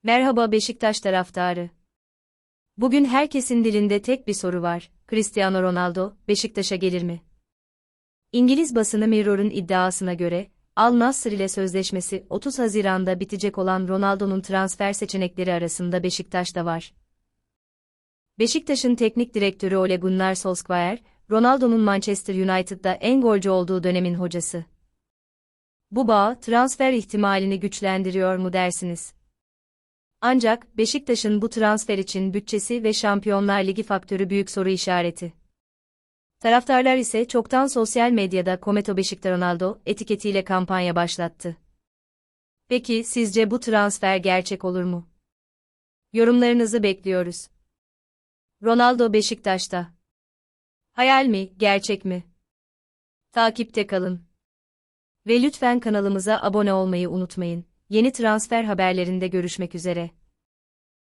Merhaba Beşiktaş taraftarı. Bugün herkesin dilinde tek bir soru var. Cristiano Ronaldo, Beşiktaş'a gelir mi? İngiliz basını Mirror'ın iddiasına göre, Al Nassr ile sözleşmesi 30 Haziran'da bitecek olan Ronaldo'nun transfer seçenekleri arasında Beşiktaş da var. Beşiktaş'ın teknik direktörü Ole Gunnar Solskjaer, Ronaldo'nun Manchester United'da en golcü olduğu dönemin hocası. Bu bağ, transfer ihtimalini güçlendiriyor mu dersiniz? Ancak, Beşiktaş'ın bu transfer için bütçesi ve Şampiyonlar Ligi faktörü büyük soru işareti. Taraftarlar ise çoktan sosyal medyada Kometo Beşiktaş Ronaldo etiketiyle kampanya başlattı. Peki, sizce bu transfer gerçek olur mu? Yorumlarınızı bekliyoruz. Ronaldo Beşiktaş'ta. Hayal mi, gerçek mi? Takipte kalın. Ve lütfen kanalımıza abone olmayı unutmayın. Yeni transfer haberlerinde görüşmek üzere.